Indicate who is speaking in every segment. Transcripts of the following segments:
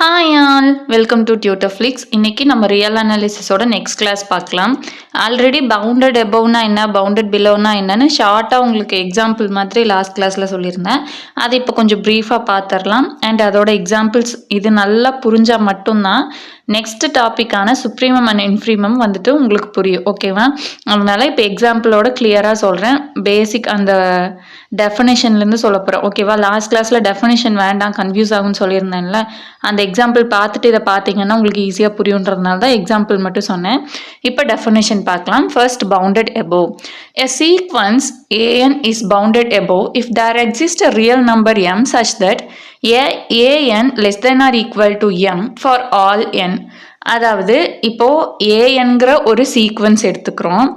Speaker 1: Hi all, welcome to Tutorflix. இன்றைக்கி நம்ம real அனாலிசிஸோட நெக்ஸ்ட் கிளாஸ் பார்க்கலாம். ஆல்ரெடி பவுண்டட் எபவ்னா என்ன, பவுண்டட் பிலோனா என்னன்னு ஷார்ட்டாக உங்களுக்கு எக்ஸாம்பிள் மாதிரி லாஸ்ட் கிளாஸில் சொல்லியிருந்தேன். அது இப்போ கொஞ்சம் ப்ரீஃபாக பார்த்துடலாம். அண்ட் அதோட எக்ஸாம்பிள்ஸ் இது நல்லா புரிஞ்சால் மட்டும்தான் நெக்ஸ்ட் டாப்பிக்கான சுப்ரீமம் அண்ட் இன்ஃப்ரீமம் வந்துட்டு உங்களுக்கு புரியும். ஓகேவா? அதனால இப்போ எக்ஸாம்பிளோட கிளியராக சொல்கிறேன். பேசிக் அந்த டெஃபினேஷன்லேருந்து சொல்ல போகிறேன். ஓகேவா? லாஸ்ட் கிளாஸில் டெஃபினேஷன் வேண்டாம், கன்ஃபியூஸ் ஆகும்னு சொல்லியிருந்தேன்ல. அந்த எக்ஸாம்பிள் பார்த்துட்டு இதை பார்த்தீங்கன்னா உங்களுக்கு ஈஸியாக புரியுன்றதுனால தான் எக்ஸாம்பிள் மட்டும் சொன்னேன். இப்போ டெஃபினேஷன் பார்க்கலாம். First, bounded above. A sequence an is bounded above if there exists a real number m such that an less than or equal to m for all n. அதாவது இப்போ ஏஎன்கிற ஒரு சீக்வன்ஸ் எடுத்துக்கிறோம்.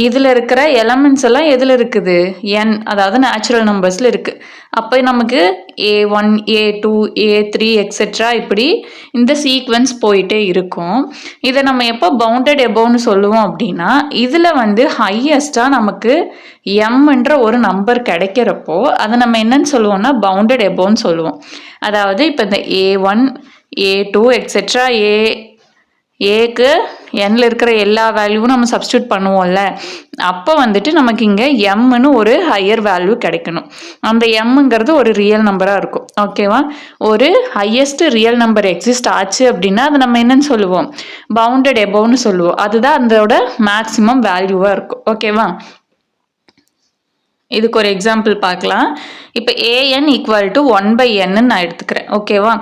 Speaker 1: இதில் இருக்கிற எலமெண்ட்ஸ் எல்லாம் எதில் இருக்குது? என், அதாவது நேச்சுரல் நம்பர்ஸில் இருக்குது. அப்போ நமக்கு A1, A2, A3 எக்ஸெட்ரா இப்படி இந்த சீக்வன்ஸ் போயிட்டே இருக்கும். இதை நம்ம எப்போ பவுண்டட் எபோவ்னு சொல்லுவோம் அப்படின்னா, இதில் வந்து ஹையஸ்ட்டாக நமக்கு எம்ன்ற ஒரு நம்பர் கிடைக்கிறப்போ அதை நம்ம என்னன்னு சொல்லுவோம்னா பவுண்டட் எபோவ்னு சொல்லுவோம். அதாவது இப்போ இந்த A1, A2 எக்ஸெட்ரா ஏக்கு என்ல இருக்கிற எல்லா வேல்யூவும் நம்ம சப்ஸ்டியூட் பண்ணுவோம்ல, அப்போ வந்துட்டு நமக்கு இங்கே எம்னு ஒரு ஹையர் வேல்யூ கிடைக்கணும். அந்த எம்ங்கிறது ஒரு ரியல் நம்பராக இருக்கும். ஓகேவா? ஒரு ஹையஸ்ட் ரியல் நம்பர் எக்ஸிஸ்ட் ஆச்சு அப்படின்னா அதை நம்ம என்னன்னு சொல்லுவோம்? பவுண்டட் எபோவ்னு சொல்லுவோம். அதுதான் அதோட மேக்ஸிமம் வேல்யூவாக இருக்கும். ஓகேவா? இதுக்கு ஒரு எக்ஸாம்பிள் பார்க்கலாம். இப்போ ஏஎன் ஈக்குவல் டு 1/n நான் எடுத்துக்கிறேன். ஓகேவா?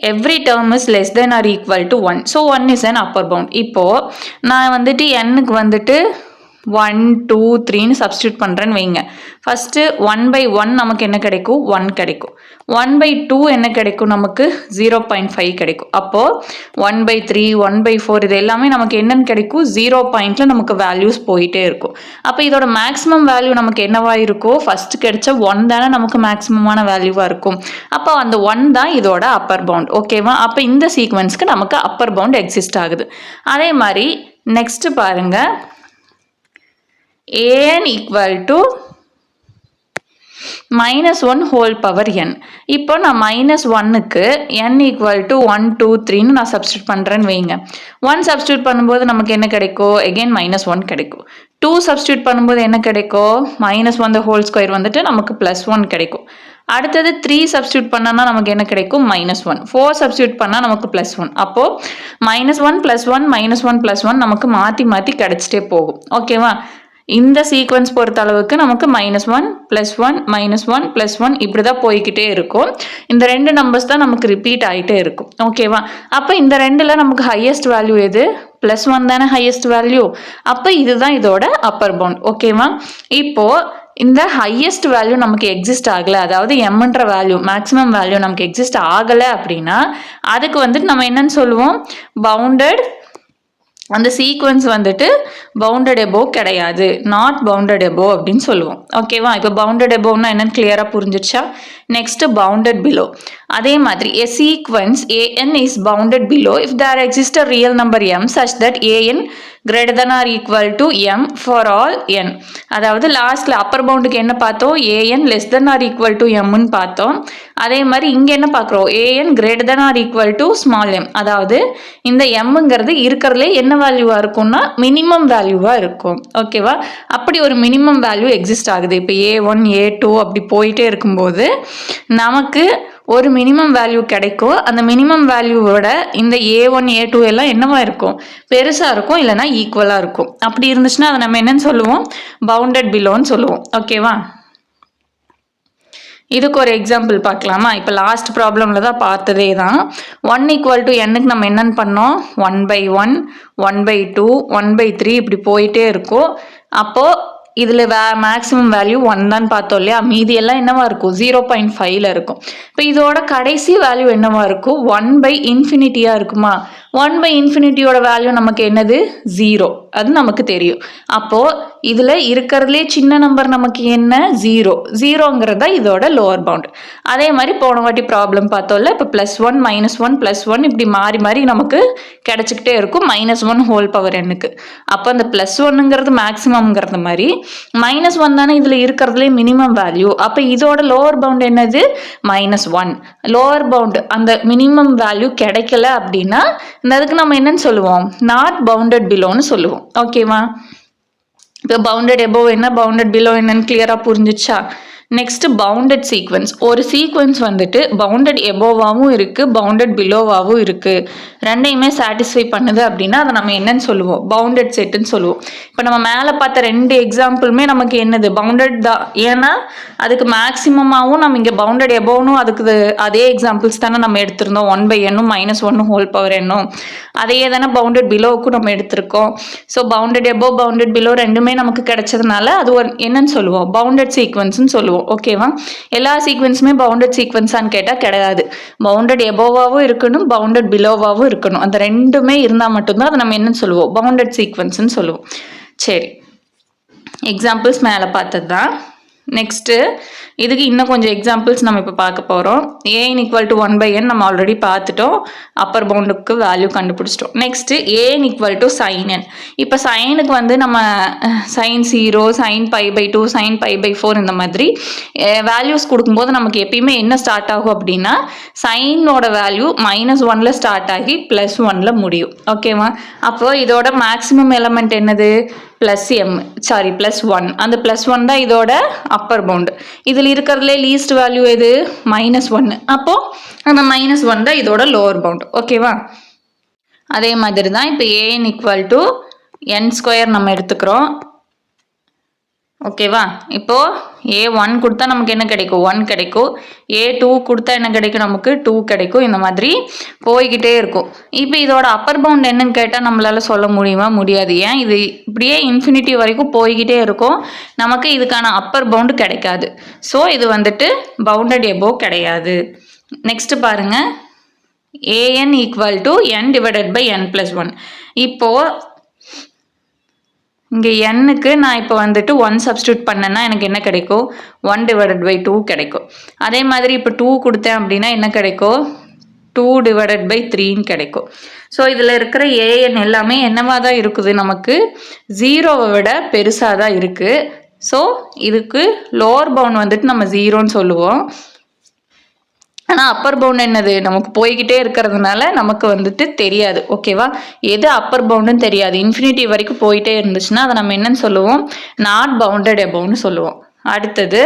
Speaker 1: Every term is less than or equal to 1. So 1 is an upper bound. இப்போது நான் வந்துட்டு எண்ணுக்கு வந்துட்டு 1, 2, 3ன்னு சப்ஸ்டியூட் பண்ணுறேன்னு வைங்க. ஃபஸ்ட்டு 1/1 நமக்கு என்ன கிடைக்கும்? 1 கிடைக்கும். 1/2 என்ன கிடைக்கும்? நமக்கு 0.5 கிடைக்கும். அப்போது 1/3, 1/4 இது எல்லாமே நமக்கு என்னன்னு கிடைக்கும்? 0 பாயிண்டில் நமக்கு வேல்யூஸ் போயிட்டே இருக்கும். அப்போ இதோட மேக்ஸிமம் வேல்யூ நமக்கு என்னவா இருக்கும்? ஃபஸ்ட்டு கிடைச்ச 1 தானே நமக்கு மேக்ஸிமமான வேல்யூவாக இருக்கும். அப்போ அந்த 1 தான் இதோட அப்பர் பவுண்ட். ஓகேவா? அப்போ இந்த சீக்வன்ஸ்க்கு நமக்கு அப்பர் பவுண்ட் எக்ஸிஸ்ட் ஆகுது. அதே மாதிரி நெக்ஸ்ட் பாருங்க, an equal to -1 whole power n. இப்போ நான் -1க்கு n equal to 1, 2, 3ன்னு நான் சப்ஸ்டியூட் பண்ணுறேன்னு வைங்க. 1 சப்ஸ்டியூட் பண்ணும்போது நமக்கு என்ன கிடைக்கும்? எகெயின் -1 கிடைக்கும். 2 சப்ஸ்டியூட் பண்ணும்போது என்ன கிடைக்கும்? -1 the whole square வந்துட்டு நமக்கு +1 கிடைக்கும். அடுத்தது 3 சப்ஸ்டியூட் பண்ணனா நமக்கு என்ன கிடைக்கும்? -1. 4 சப்ஸ்டியூட் பண்ணால் நமக்கு +1. அப்போது -1 +1 -1 +1 நமக்கு மாற்றி மாற்றி கிடைச்சிட்டே போகும். ஓகேவா? இந்த சீக்வன்ஸ் பொறுத்த அளவுக்கு நமக்கு -1 +1 -1 +1 இப்படி தான் போய்கிட்டே இருக்கும். இந்த ரெண்டு நம்பர்ஸ் தான் நமக்கு ரிப்பீட் ஆகிட்டே இருக்கும். ஓகேவா? அப்போ இந்த ரெண்டில் நமக்கு ஹையஸ்ட் வேல்யூ எது? +1 தானே ஹையஸ்ட் வேல்யூ. அப்போ இதுதான் இதோட அப்பர் பவுண்ட். ஓகேவா? இப்போது இந்த ஹையஸ்ட் வேல்யூ நமக்கு எக்ஸிஸ்ட் ஆகலை, அதாவது எம்ன்ற வேல்யூ மேக்ஸிமம் வேல்யூ நமக்கு எக்ஸிஸ்ட் ஆகலை அப்படின்னா அதுக்கு வந்துட்டு நம்ம என்னன்னு சொல்லுவோம்? பவுண்டட், அந்த சீக்வன்ஸ் வந்துட்டு பவுண்டட் எபோவ் கிடையாது, நாட் பவுண்டட் எபோவ் அப்படின்னு சொல்லுவோம். ஓகேவா? இப்போ பவுண்டட் எபோவ்னா என்னன்னு கிளியராக புரிஞ்சிடுச்சா? Next bounded below. அதே மாதிரி a sequence an is bounded below if there exists a real number m such that an greater than or equal to m for all n. அதாவது லாஸ்ட்ல அப்பர் பவுண்டுக்கு என்ன பார்த்தோம்? an less than or equal to mன்னு பார்த்தோம். அதே மாதிரி இங்கே என்ன பார்க்குறோம்? an greater than or equal to small m. அதாவது இந்த mங்கிறது இருக்கிறதுலே என்ன வேல்யூவாக இருக்கும்னா மினிமம் வேல்யூவாக இருக்கும். ஓகேவா? அப்படி ஒரு மினிமம் வேல்யூ எக்ஸிஸ்ட் ஆகுது. இப்போ A1, A2 அப்படி போயிட்டே இருக்கும்போது நமக்கு ஒரு மினிமம் வேல்யூ கிடைக்கும். அந்த மினிமம் வேல்யூவோட இந்த A1, A2 எல்லாம் என்னவா இருக்கும்? பெருசாக இருக்கும், இல்லைனா ஈக்குவலாக இருக்கும். அப்படி இருந்துச்சுன்னா அதை நம்ம என்னன்னு சொல்லுவோம்? பவுண்டட் பிலோன்னு சொல்லுவோம். ஓகேவா? இதுக்கு ஒரு எக்ஸாம்பிள் பார்க்கலாமா? இப்போ லாஸ்ட் ப்ராப்ளமில் தான் பார்த்ததே தான். 1 ஈக்குவல் டு என்னுக்கு நம்ம என்னென்னு பண்ணோம்? 1/1, 1/2, 1/3 இப்படி போயிட்டே இருக்கும். அப்போது இதில் மேக்ஸிமம் வேல்யூ 1 தான் பார்த்தோம் இல்லையா? மீதி எல்லாம் என்னவா இருக்கும்? 0.5ல் இருக்கும். இப்போ இதோட கடைசி வேல்யூ என்னவா இருக்கும்? 1/∞ இருக்குமா? 1 by இன்ஃபினிட்டியோட வேல்யூ நமக்கு என்னது 0, அது நமக்கு தெரியும். அப்போது இதில் இருக்கிறதுலே சின்ன நம்பர் நமக்கு என்ன 0ங்கிறது தான் இதோட லோவர் பவுண்ட். அதே மாதிரி போன வாட்டி ப்ராப்ளம் பார்த்தோம்ல, இப்போ +1 -1 +1 இப்படி மாறி மாறி நமக்கு கிடச்சிக்கிட்டே இருக்கும் -1 ஹோல் பவர் எண்ணுக்கு. அப்போ அந்த +1ங்கிறது மேக்ஸிமம்ங்கிறது மாதிரி -1 தானே இதில் இருக்கிறதுலே மினிமம் வேல்யூ. அப்போ இதோட லோவர் பவுண்ட் என்னது -1. லோவர் பவுண்ட் அந்த மினிமம் வேல்யூ கிடைக்கல அப்படின்னா இந்த அதுக்கு நம்ம என்னன்னு சொல்லுவோம், நாட் பவுண்டட் பிலோன்னு சொல்லுவோம். ஓகேவா? இப்போ பவுண்டட் எபோவ் என்ன, பவுண்டட் பிலோ என்னன்னு கிளியராக புரிஞ்சிச்சா? Next bounded sequence. ஒரு சீக்வன்ஸ் வந்துட்டு பவுண்டட் எபோவாகவும் இருக்குது, பவுண்டட் பிலோவாகவும் இருக்குது. ரெண்டையுமே சாட்டிஸ்ஃபை பண்ணுது அப்படின்னா அதை நம்ம என்னன்னு சொல்லுவோம், பவுண்டட் செட்டுன்னு சொல்லுவோம். இப்போ நம்ம மேலே பார்த்த 2 எக்ஸாம்பிளுமே நமக்கு என்னது பவுண்டட் தான். ஏன்னா அதுக்கு மேக்ஸிமமாகவும் நம்ம இங்கே பவுண்டட் எபோவ்னும் அதுக்கு அதே எக்ஸாம்பிள்ஸ் தானே நம்ம எடுத்திருந்தோம். 1 by n -1 ஹோல் பவர் எண்ணும் அதையே தானே பவுண்டட் பிலோவுக்கும் நம்ம எடுத்திருக்கோம். So bounded above bounded below ரெண்டுமே நமக்கு கிடைச்சதுனால அது ஒரு என்னன்னு சொல்லுவோம், பவுண்டட் சீக்வன்ஸ்னு சொல்லுவோம். ஓகேவா? எல்லா சீக்வன்ஸுமே பவுண்டட் சீக்வன்ஸான்னு கேட்டால் கிடையாது. பவுண்டட் எபோவாகவும் இருக்கணும், பவுண்டட் பிலோவாகவும் இருக்கணும். அந்த ரெண்டுமே இருந்தால் மட்டும்தான் அதை நம்ம என்னன்னு சொல்லுவோம், பவுண்டட் சீக்வன்ஸ்னு சொல்லுவோம். சரி, எக்ஸாம்பிள்ஸ் மேலே பார்த்தது தான். நெக்ஸ்ட்டு இதுக்கு இன்னும் கொஞ்சம் எக்ஸாம்பிள்ஸ் நம்ம இப்போ பார்க்க போகிறோம். an = 1 by n நம்ம ஆல்ரெடி பார்த்துட்டோம், அப்பர் பவுண்டுக்கு வேல்யூ கண்டுபிடிச்சிட்டோம். Next an = sin n. இப்போ சைனுக்கு வந்து நம்ம sin 0, sin π/2, sin π/4 இந்த மாதிரி வேல்யூஸ் கொடுக்கும்போது நமக்கு எப்பயுமே என்ன ஸ்டார்ட் ஆகும் அப்படின்னா சைனோட வேல்யூ -1ல் ஸ்டார்ட் ஆகி +1ல் முடியும். ஓகேவா? அப்போது இதோட மேக்ஸிமம் எலமெண்ட் என்னது +1. அந்த +1 தான் இதோட அப்பர் பவுண்டு. இதில் இருக்கிறதுலே லீஸ்ட் வேல்யூ எது -1. அப்போது அந்த -1 தான் இதோட லோவர் பவுண்டு. ஓகேவா? அதே மாதிரி தான் இப்போ an = n² நம்ம எடுத்துக்கிறோம். ஓகேவா? இப்போது a1 கொடுத்தா நமக்கு என்ன கிடைக்கும், 1 கிடைக்கும். a2 கொடுத்தா என்ன கிடைக்கும், நமக்கு 2 கிடைக்கும். இந்த மாதிரி போய்கிட்டே இருக்கும். இப்போ இதோட அப்பர் பவுண்ட் என்னன்னு கேட்டால் நம்மளால சொல்ல முடியுமா, முடியாது. ஏன் இது இப்படியே இன்ஃபினிட்டி வரைக்கும் போய்கிட்டே இருக்கும், நமக்கு இதுக்கான அப்பர் பவுண்டு கிடைக்காது. ஸோ இது வந்துட்டு பவுண்டட் எபோவ் கிடையாது. நெக்ஸ்ட் பாருங்க, an = n/n+1. இப்போது இங்கே n-க்கு நான் இப்போ வந்துட்டு 1 சப்ஸ்டியூட் பண்ணேன்னா எனக்கு என்ன கிடைக்கும், 1/2 கிடைக்கும். அதே மாதிரி இப்போ 2 கொடுத்தேன் அப்படின்னா என்ன கிடைக்கும், 2/3 கிடைக்கும். ஸோ இதில் இருக்கிற an எல்லாமே என்னவா தான் இருக்குது, நமக்கு 0வை விட பெருசாக தான் இருக்குது. ஸோ இதுக்கு லோவர் பவுண்ட் வந்துட்டு நம்ம 0ன்னு சொல்லுவோம். ஆனால் அப்பர் பவுண்ட் என்னது, நமக்கு போய்கிட்டே இருக்கிறதுனால நமக்கு வந்துட்டு தெரியாது. ஓகேவா? எது அப்பர் பவுண்டுன்னு தெரியாது. இன்ஃபினிட்டி வரைக்கும் போயிட்டே இருந்துச்சுன்னா அதை நம்ம என்னன்னு சொல்லுவோம், நாட் பவுண்டட் எபோவ்னு சொல்லுவோம். அடுத்தது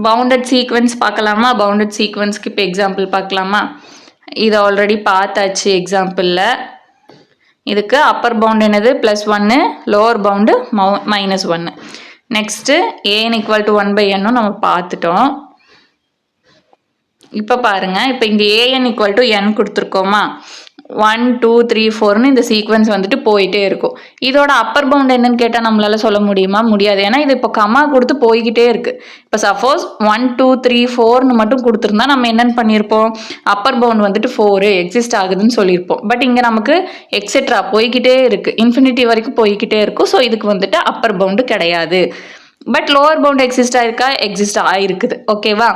Speaker 1: பவுண்டட் சீக்வன்ஸ் பார்க்கலாமா? பவுண்டட் சீக்வன்ஸ்க்கு இப்போ எக்ஸாம்பிள் பார்க்கலாமா? இது ஆல்ரெடி பார்த்தாச்சு எக்ஸாம்பிளில். இதுக்கு அப்பர் பவுண்ட் என்னது +1, lower pound -1. Next an = 1 by n நம்ம பார்த்துட்டோம். இப்போ பாருங்கள், இப்போ இங்கே an = n கொடுத்துருக்கோமா, 1 2 3 4ன்னு இந்த சீக்வன்ஸ் வந்துட்டு போயிட்டே இருக்கும். இதோட அப்பர் பவுண்ட் என்னன்னு கேட்டால் நம்மளால சொல்ல முடியுமா, முடியாது. ஏன்னா இது இப்போ கமா கொடுத்து போய்கிட்டே இருக்கு. இப்போ சப்போஸ் 1 2 3 4ன்னு மட்டும் கொடுத்துருந்தா நம்ம என்னென்னு பண்ணியிருப்போம், அப்பர் பவுண்ட் வந்துட்டு 4 எக்ஸிஸ்ட் ஆகுதுன்னு சொல்லியிருப்போம். பட் இங்கே நமக்கு எக்ஸெட்ரா போய்கிட்டே இருக்கு, இன்ஃபினிட்டி வரைக்கும் போய்கிட்டே இருக்கும். ஸோ இதுக்கு வந்துட்டு அப்பர் பவுண்டு கிடையாது. பட் லோவர் பவுண்ட் எக்ஸிஸ்ட் ஆயிருக்கா, எக்ஸிஸ்ட் ஆயிருக்குது. ஓகேவா?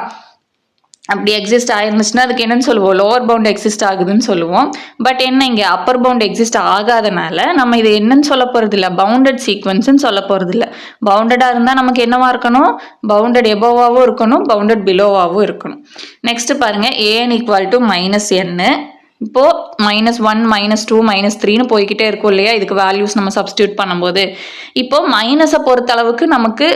Speaker 1: அப்படி எக்ஸிஸ்ட் ஆயிருந்துச்சுன்னா அதுக்கு என்னன்னு சொல்லுவோம், லோவர் பவுண்ட் எக்ஸிஸ்ட் ஆகுதுன்னு சொல்லுவோம். பட் என்ன, இங்கே அப்பர் பவுண்ட் எக்ஸிஸ்ட் ஆகாதனால நம்ம இது என்னன்னு சொல்ல போகிறது இல்லை, பவுண்டட் சீக்வன்ஸ்ன்னு சொல்ல போகிறது இல்லை. பவுண்டடாக இருந்தால் நமக்கு என்னவா இருக்கணும், பவுண்டட் எபோவாகவும் இருக்கணும், பவுண்டட் பிலோவாகவும் இருக்கணும். நெக்ஸ்ட் பாருங்க, an = -n. இப்போது -1 -2 -3ன்னு போய்கிட்டே இருக்கும் இல்லையா, இதுக்கு வேல்யூஸ் நம்ம சப்ஸ்டியூட் பண்ணும்போது. இப்போது மைனஸை பொறுத்தளவுக்கு நமக்கு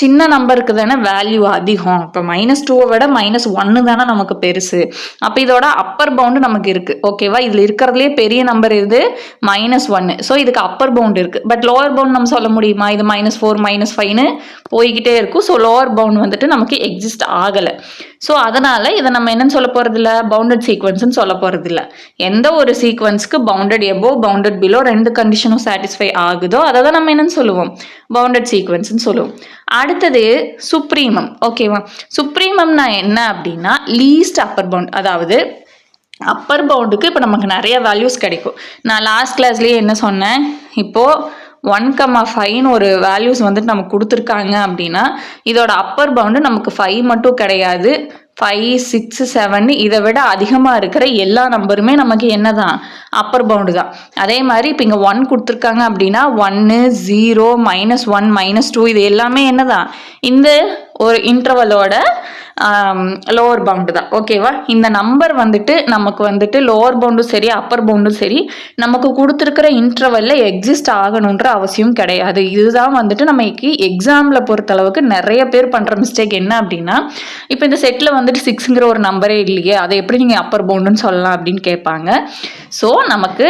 Speaker 1: சின்ன நம்பருக்கு தானே வேல்யூ அதிகம். இப்போ -2வை விட -1 தானே நமக்கு பெருசு. அப்போ இதோட அப்பர் பவுண்டு நமக்கு இருக்குது. ஓகேவா? இதில் இருக்கிறதுலே பெரிய நம்பர் இது -1. ஸோ இதுக்கு அப்பர் பவுண்டு இருக்குது. பட் லோவர் பவுண்ட் நம்ம சொல்ல முடியுமா, இது -4 -5ன்னு போய்கிட்டே இருக்கும். ஸோ லோவர் பவுண்ட் வந்துட்டு நமக்கு எக்ஸிஸ்ட் ஆகலை. ஸோ அதனால் இதை நம்ம என்னன்னு சொல்ல போகிறதில்ல, பவுண்டட் சீக்வன்ஸ்ன்னு சொல்ல போகிறதில்ல. எந்த ஒரு சீக்வன்ஸ்க்கு பவுண்டட் எபோவ் பவுண்டட் பிலோ 2 கண்டிஷனும் சாட்டிஸ்ஃபை ஆகுதோ அதை தான் நம்ம என்னன்னு சொல்லுவோம், பவுண்டட் சீக்வன்ஸ்ன்னு சொல்லுவோம். அடுத்தது சுப்ரீமம். ஓகேவா? சுப்ரீமம்னா என்ன அப்படின்னா லீஸ்ட் அப்பர் பவுண்ட். அதாவது அப்பர் பவுண்டுக்கு இப்போ நமக்கு நிறைய வேல்யூஸ் கிடைக்கும். நான் லாஸ்ட் கிளாஸ்லேயே என்ன சொன்னேன், இப்போது 1,5 ஒரு வேல்யூஸ் வந்துட்டு நமக்கு கொடுத்துருக்காங்க அப்படின்னா இதோட அப்பர் பவுண்டு நமக்கு 5 மட்டும் கிடையாது, 5, 6, 7 இதை விட அதிகமாக இருக்கிற எல்லா நம்பருமே நமக்கு என்னதான் அப்பர் பவுண்டு தான். அதே மாதிரி இப்போ இங்கே 1 கொடுத்துருக்காங்க அப்படின்னா 1, 0, -1, -2 இது எல்லாமே என்னதான் இந்த ஒரு இன்டர்வலோட லோவர் பவுண்டு தான். ஓகேவா? இந்த நம்பர் வந்துட்டு நமக்கு வந்துட்டு லோவர் பவுண்டும் சரி அப்பர் பவுண்டும் சரி நமக்கு கொடுத்துருக்கிற இன்டர்வல்ல எக்ஸிஸ்ட் ஆகணுன்ற அவசியம் கிடையாது. இதுதான் வந்துட்டு நமக்கு எக்ஸாமில் பொறுத்தளவுக்கு நிறைய பேர் பண்ணுற மிஸ்டேக் என்ன அப்படின்னா, இப்போ இந்த செட்டில் வந்துட்டு 6ங்கிற ஒரு நம்பரே இல்லையே, அதை எப்படி நீங்கள் அப்பர் பவுண்டுன்னு சொல்லலாம் அப்படின்னு கேட்பாங்க. ஸோ நமக்கு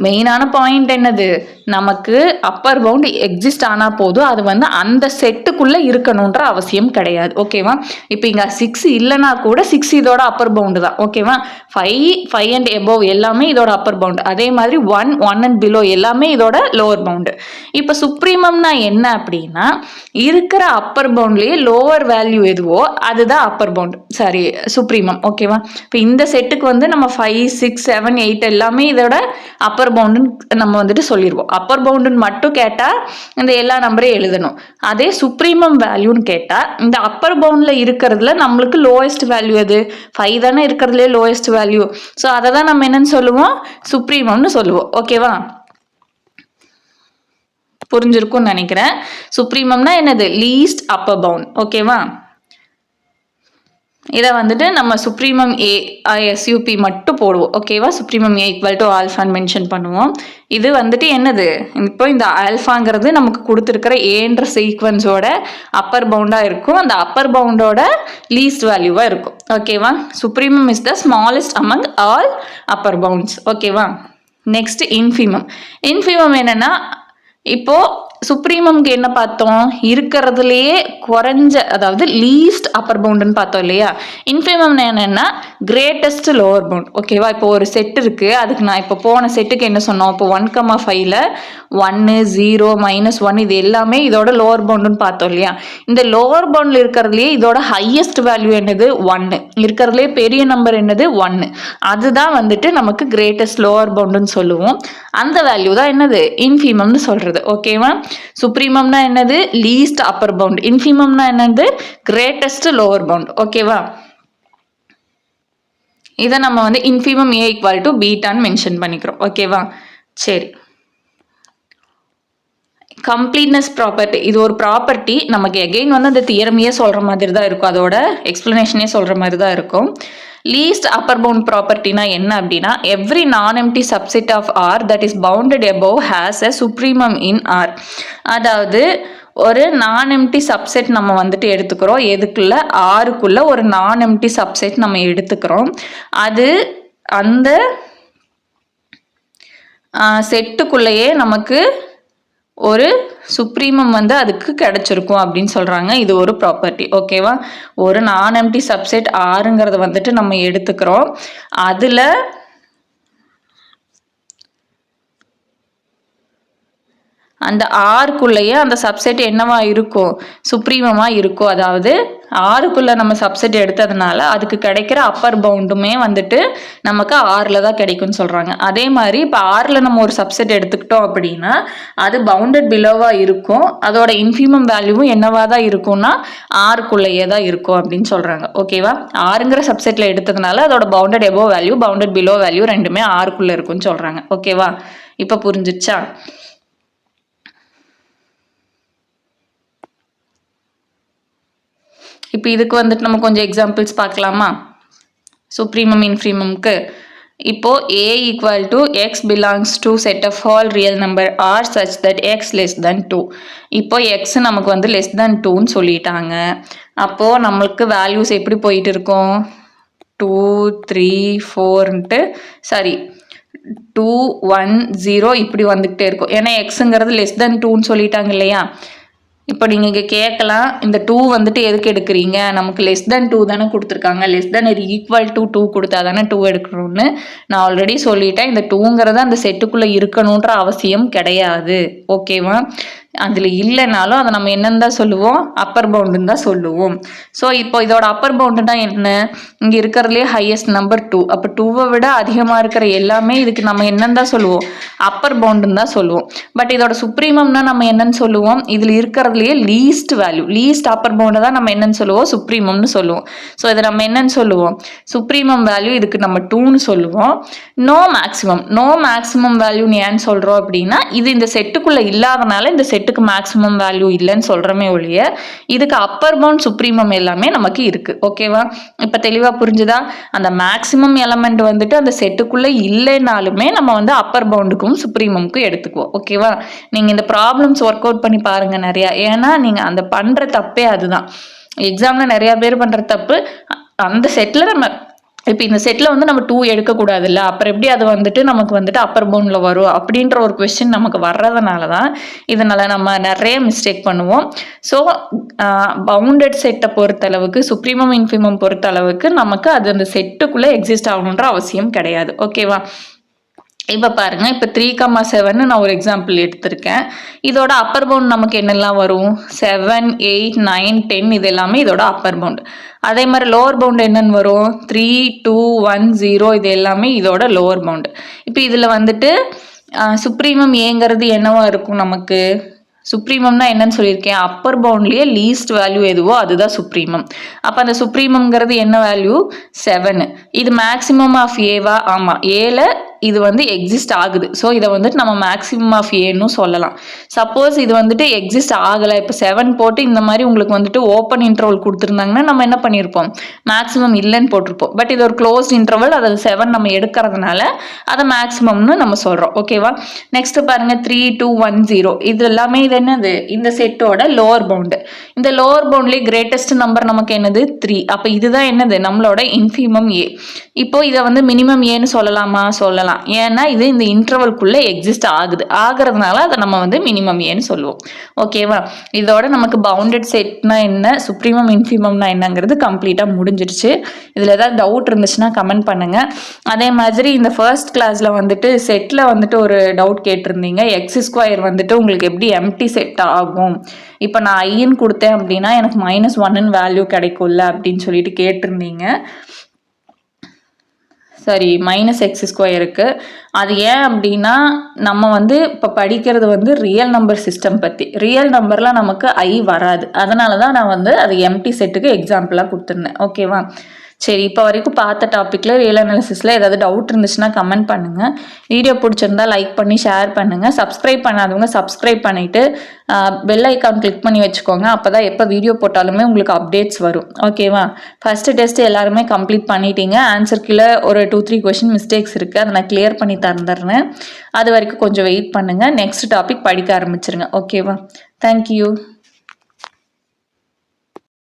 Speaker 1: மெயினான பாயிண்ட் என்னது, நமக்கு அப்பர் பவுண்ட் எக்ஸிஸ்ட் ஆனால் போதும், அது வந்து அந்த செட்டுக்குள்ளே இருக்கணுன்ற அவசியம் கிடையாது. ஓகேவா? இப்போ இங்கே 6 இல்லைனா கூட 6 இதோட அப்பர் பவுண்டு தான். ஓகேவா? 5 அண்ட் எபோவ் எல்லாமே இதோட அப்பர் பவுண்டு. அதே மாதிரி 1 அண்ட் பிலோ எல்லாமே இதோட லோவர் பவுண்டு. இப்போ சுப்ரீமம்னா என்ன அப்படின்னா இருக்கிற அப்பர் பவுண்ட்லேயே லோவர் வேல்யூ எதுவோ அதுதான் அப்பர் பவுண்டு, சாரி சுப்ரீமம். ஓகேவா? இப்போ இந்த செட்டுக்கு வந்து நம்ம 5, 6, 7, 8 எல்லாமே இதோட அப்பர் பவுண்டுன்னு நம்ம வந்துட்டு சொல்லிடுவோம். அப்பர் பவுண்டுன்னு மட்டும் கேட்டால் இந்த எல்லா நம்பரையும் எழுதணும். அதே சுப்ரீமம் வேல்யூன்னு கேட்டால் இந்த அப்பர் பவுண்டில் இருக்கிறதுல நம்மளுக்கு லோயஸ்ட் வேல்யூ எது, 5 தானே இருக்கிறதுலே லோயஸ்ட் வேல்யூ. ஸோ அதை தான் நம்ம என்னன்னு சொல்லுவோம், சுப்ரீமம்னு சொல்லுவோம். ஓகேவா? புரிஞ்சிருக்கும்னு நினைக்கிறேன். சுப்ரீமம்னா என்னது, லீஸ்ட் அப்பர் பவுண்ட். ஓகேவா? இதை வந்துட்டு நம்ம சுப்ரீமம் SUP மட்டும் போடுவோம். ஓகேவா? சுப்ரீமம் A = ஆல்ஃபான்னு மென்ஷன் பண்ணுவோம். இது வந்துட்டு என்னது, இப்போ இந்த ஆல்ஃபாங்கிறது நமக்கு கொடுத்துருக்கிற ஏன்ற சீக்வன்ஸோட அப்பர் பவுண்டாக இருக்கும், அந்த அப்பர் பவுண்டோட லீஸ்ட் வேல்யூவாக இருக்கும். ஓகேவா? Supremum is the smallest among all upper bounds. ஓகேவா? Next infimum. இன்ஃபீமம் என்னன்னா, இப்போ சுப்ரீமம்க்கு என்ன பார்த்தோம், இருக்கிறதுலையே குறைஞ்ச அதாவது லீஸ்ட் அப்பர் பவுண்டுன்னு பார்த்தோம் இல்லையா. இன்ஃபீமம் என்னன்னா கிரேட்டஸ்ட் லோவர் பவுண்ட். ஓகேவா? இப்போ ஒரு செட் இருக்கு, அதுக்கு நான் இப்போ போன செட்டுக்கு என்ன சொன்னோம், இப்போ 1,5ல 1, 0, -1 இது எல்லாமே இதோட லோவர் பவுண்டுன்னு பார்த்தோம் இல்லையா. இந்த லோவர் பவுண்டில் இருக்கிறதுலையே இதோட ஹையஸ்ட் வேல்யூ என்னது, 1. இருக்கிறதுலே பெரிய நம்பர் என்னது, 1. அதுதான் வந்துட்டு நமக்கு கிரேட்டஸ்ட் லோவர் பவுண்டுன்னு சொல்லுவோம். அந்த வேல்யூ தான் என்னது, இன்ஃபீமம்னு சொல்றது. ஓகேவா? சுப்ரீமம்னா என்னது, லீஸ்ட் அப்பர் பவுண்ட். இன்ஃபீமம்னா என்னது, கிரேட்டஸ்ட் லோவர் பவுண்ட். ஓகேவா? இதை நம்ம வந்து இன்ஃபீமம் A = பீட்டான்னு மென்ஷன் பண்ணிக்கிறோம். ஓகேவா? சரி, கம்ப்ளீட்னஸ் ப்ராப்பர்ட்டி. இது ஒரு ப்ராப்பர்ட்டி, நமக்கு எகெயின் வந்து அந்த தியரமையே சொல்கிற மாதிரி தான் இருக்கும், அதோட எக்ஸ்பிளனேஷனே சொல்கிற மாதிரி தான் இருக்கும். லீஸ்ட் அப்பர் பவுண்ட் ப்ராப்பர்ட்டினா என்ன அப்படின்னா, every non empty subset of R that is bounded above has a supremum in R. அதாவது ஒரு நான் எம்டி சப்செட் நம்ம வந்துட்டு எடுத்துக்கிறோம், எதுக்குள்ள, ஆருக்குள்ள ஒரு நான் எம்டி சப்செட் நம்ம எடுத்துக்கிறோம். அது அந்த செட்டுக்குள்ளேயே நமக்கு ஒரு சுப்ரீமம் வந்து அதுக்கு கிடைச்சிருக்கும் அப்படின்னு சொல்றாங்க. இது ஒரு ப்ராப்பர்ட்டி. ஓகேவா? ஒரு நான் எம்டி சப்செட் ஆறுங்கிறத வந்துட்டு நம்ம எடுத்துக்கிறோம், அதுல அந்த ஆருக்குள்ளேயே அந்த சப்செட் என்னவா இருக்கும், சுப்ரீமமா இருக்கும். அதாவது ஆருக்குள்ள நம்ம சப்செட் எடுத்ததுனால அதுக்கு கிடைக்கிற அப்பர் பவுண்டுமே வந்துட்டு நமக்கு ஆறில் தான் கிடைக்கும்னு சொல்றாங்க. அதே மாதிரி இப்போ ஆறில் நம்ம ஒரு சப்செட் எடுத்துக்கிட்டோம் அப்படின்னா அது பவுண்டட் பிலோவா இருக்கும், அதோட இன்ஃபீமம் வேல்யூவும் என்னவா தான் இருக்கும்னா ஆருக்குள்ளேயே தான் இருக்கும் அப்படின்னு சொல்றாங்க. ஓகேவா? ஆறுங்கிற சப்செட்ல எடுத்ததுனால அதோட bounded above value bounded below value ரெண்டுமே ஆருக்குள்ள இருக்கும்னு சொல்றாங்க. ஓகேவா? இப்போ புரிஞ்சிச்சா? இப்போ இதுக்கு வந்துட்டு நம்ம கொஞ்சம் எக்ஸாம்பிள்ஸ் பார்க்கலாமா, சுப்ரீமம் இன்ஃபீமம்க்கு. இப்போ A = x belongs to set of all real number R such that x less than 2. இப்போ x நமக்கு வந்து less than 2ன்னு சொல்லிட்டாங்க. அப்போ நம்மளுக்கு வேல்யூஸ் எப்படி போயிட்டு இருக்கும், 2, 3, 4ன்ட்டு சாரி 2, 1, 0 இப்படி வந்துக்கிட்டே இருக்கும். ஏன்னா எக்ஸுங்கிறது less than 2ன்னு சொல்லிட்டாங்க இல்லையா. இப்போ நீங்கள் இங்கே கேட்கலாம், இந்த 2 வந்துட்டு எதுக்கு எடுக்கிறீங்க, நமக்கு less than 2 தானே கொடுத்துருக்காங்க, less than or equal to 2 கொடுத்தா தானே 2 எடுக்கணும்னு நான் ஆல்ரெடி சொல்லிட்டேன். இந்த 2ங்கிறது அந்த செட்டுக்குள்ளே இருக்கணுன்ற அவசியம் கிடையாது. ஓகேவா? அதில் இல்லைனாலும் அதை நம்ம என்னன்னு தான் சொல்லுவோம், அப்பர் பவுண்டுன்னு தான் சொல்லுவோம். ஸோ இப்போ இதோட அப்பர் பவுண்டுனா என்ன, இங்கே இருக்கிறதுலே ஹையஸ்ட் நம்பர் 2. அப்போ 2வை விட அதிகமாக இருக்கிற எல்லாமே இதுக்கு நம்ம என்னன்னு தான் சொல்லுவோம், அப்பர் பவுண்டுன்னு தான் சொல்லுவோம். பட் இதோட சுப்ரீமம்னா நம்ம என்னன்னு சொல்லுவோம், இதில் இருக்கிறதுலையே லீஸ்ட் வேல்யூ, லீஸ்ட் அப்பர் பவுண்டை தான் நம்ம என்னன்னு சொல்லுவோம், சுப்ரீமம்னு சொல்லுவோம். ஸோ இதை நம்ம என்னன்னு சொல்லுவோம், சுப்ரீமம் வேல்யூ இதுக்கு நம்ம 2ன்னு சொல்லுவோம். நோ மேக்ஸிமம் வேல்யூன்னு ஏன்னு சொல்கிறோம் அப்படின்னா, இது இந்த செட்டுக்குள்ளே இல்லாதனால இந்த செட்டுக்கு மேக்ஸிமம் வேல்யூ இல்லைன்னு சொல்கிறோமே ஒழிய இதுக்கு அப்பர் பவுண்ட் சுப்ரீமம் எல்லாமே நமக்கு இருக்குது. ஓகேவா, இப்போ தெளிவாக புரிஞ்சுதா? அந்த மேக்ஸிமம் எலமெண்ட் வந்துட்டு அந்த செட்டுக்குள்ளே இல்லைனாலுமே நம்ம வந்து அப்பர் பவுண்டுக்கும் சுப்ரீமமுக்கும் எடுத்துக்குவோம். ஓகேவா, நீங்கள் இந்த ப்ராப்ளம்ஸ் ஒர்க் அவுட் பண்ணி பாருங்கள் நிறையா. ஏன்னா நீங்கள் அந்த பண்ணுற தப்பே அதுதான். எக்ஸாமில் நிறையா பேர் பண்ணுற தப்பு, அந்த செட்டில் நம்ம இப்போ இந்த செட்டில் வந்து நம்ம 2 எடுக்கக்கூடாதுல்ல, அப்புறம் எப்படி அது வந்துட்டு நமக்கு வந்துட்டு அப்பர் பவுண்டில் வரும் அப்படின்ற ஒரு கொஸ்டின் நமக்கு வர்றதுனால தான் இதனால் நம்ம நிறைய மிஸ்டேக் பண்ணுவோம். ஸோ பவுண்டட் செட்டை பொறுத்தளவுக்கு, சுப்ரீமம் இன்ஃபிமம் பொறுத்தளவுக்கு நமக்கு அது அந்த செட்டுக்குள்ளே எக்ஸிஸ்ட் ஆகணுன்ற அவசியம் கிடையாது. ஓகேவா, இப்போ பாருங்கள், இப்போ 3,7 நான் ஒரு எக்ஸாம்பிள் எடுத்திருக்கேன். இதோட அப்பர் பவுண்ட் நமக்கு என்னெல்லாம் வரும், 7, 8, 9, 10 இது எல்லாமே இதோட அப்பர் பவுண்ட். அதே மாதிரி லோவர் பவுண்ட் என்னென்னு வரும், 3, 2, 1, 0 இது எல்லாமே இதோட லோவர் பவுண்டு. இப்போ இதில் வந்துட்டு சுப்ரீமம் ஏங்கிறது என்னவா இருக்கும் நமக்கு, சுப்ரீமம்னா என்னன்னு சொல்லியிருக்கேன், அப்பர் பவுண்ட்லேயே லீஸ்ட் வேல்யூ எதுவோ அதுதான் சுப்ரீமம். அப்போ அந்த சுப்ரீமம்ங்கிறது என்ன வேல்யூ, 7. இது மேக்ஸிமம் ஆஃப் ஏவா, ஆமாம், ஏல இது வந்து எக்ஸிஸ்ட் ஆகுது. ஸோ இதை வந்துட்டு நம்ம மேக்ஸிமம் ஆஃப் ஏன்னு சொல்லலாம். சப்போஸ் இது வந்துட்டு எக்ஸிஸ்ட் ஆகலை, இப்போ 7 போட்டு இந்த மாதிரி உங்களுக்கு வந்துட்டு ஓப்பன் இன்டர்வல் கொடுத்துருந்தாங்கன்னா நம்ம என்ன பண்ணியிருப்போம், மேக்ஸிமம் இல்லைன்னு போட்டிருப்போம். பட் இது ஒரு க்ளோஸ்ட் இன்டர்வல், அதில் 7 நம்ம எடுக்கிறதுனால அதை மேக்ஸிமம்னு நம்ம சொல்கிறோம். ஓகேவா, நெக்ஸ்ட் பாருங்கள், 3, 2, 1, 0 இது எல்லாமே இது என்னது, இந்த செட்டோட லோவர் பவுண்டு. இந்த லோவர் பவுண்ட்லேயே கிரேட்டஸ்ட் நம்பர் நமக்கு என்னது, 3. அப்போ இதுதான் என்னது, நம்மளோட இன்ஃபிமம் ஏ. இப்போ இதை வந்து மினிமம் ஏன்னு சொல்லலாமா, சொல்லலாம். ஏன்னா இது இந்த இன்டர்வல்குள்ளே எக்ஸிஸ்ட் ஆகுறதுனால அதை நம்ம வந்து மினிமம் ஏன்னு சொல்லுவோம். ஓகேவா, இதோட நமக்கு பவுண்டட் செட்னா என்ன, சுப்ரீமம் இன்ஃபிமம்னா என்னங்கிறது கம்ப்ளீட்டாக முடிஞ்சிருச்சு. இதில் ஏதாவது டவுட் இருந்துச்சுன்னா கமெண்ட் பண்ணுங்கள். அதே மாதிரி இந்த ஃபர்ஸ்ட் கிளாஸில் வந்துட்டு செட்டில் வந்துட்டு ஒரு டவுட் கேட்டிருந்தீங்க, x² வந்துட்டு உங்களுக்கு எப்படி எம்டி செட் ஆகும், இப்போ நான் ஐன்னு கொடுத்தேன் அப்படின்னா எனக்கு -1ன்னு வேல்யூ கிடைக்கும்ல அப்படின்னு சொல்லிட்டு கேட்டிருந்தீங்க. சரி, -x². அது ஏன் அப்படின்னா நம்ம வந்து இப்போ படிக்கிறது வந்து ரியல் நம்பர் சிஸ்டம் பற்றி. ரியல் நம்பரில் நமக்கு ஐ வராது, அதனால தான் நான் வந்து அது எம்டி செட்டுக்கு எக்ஸாம்பிளாக கொடுத்துருந்தேன். ஓகேவா, சரி, இப்போ வரைக்கும் பார்த்த டாப்பிக்கில் ரியல் அனாலிசிஸில் ஏதாவது டவுட் இருந்துச்சுன்னா கமெண்ட் பண்ணுங்கள். வீடியோ பிடிச்சிருந்தா லைக் பண்ணி ஷேர் பண்ணுங்கள். சப்ஸ்கிரைப் பண்ணாதவங்க சப்ஸ்கிரைப் பண்ணிவிட்டு பெல் ஐக்கான் கிளிக் பண்ணி வச்சுக்கோங்க. அப்போ தான் எப்போ வீடியோ போட்டாலுமே உங்களுக்கு அப்டேட்ஸ் வரும். ஓகேவா, ஃபஸ்ட்டு டெஸ்ட் எல்லாருமே கம்ப்ளீட் பண்ணிட்டீங்க. ஆன்சர் கீழே ஒரு 2-3 கொஷின் மிஸ்டேக்ஸ் இருக்குது, அதை நான் கிளியர் பண்ணி தந்துடுறேன். அது வரைக்கும் கொஞ்சம் வெயிட் பண்ணுங்கள். நெக்ஸ்ட் டாபிக் படிக்க ஆரம்பிச்சிருங்க. ஓகேவா, தேங்க்யூ.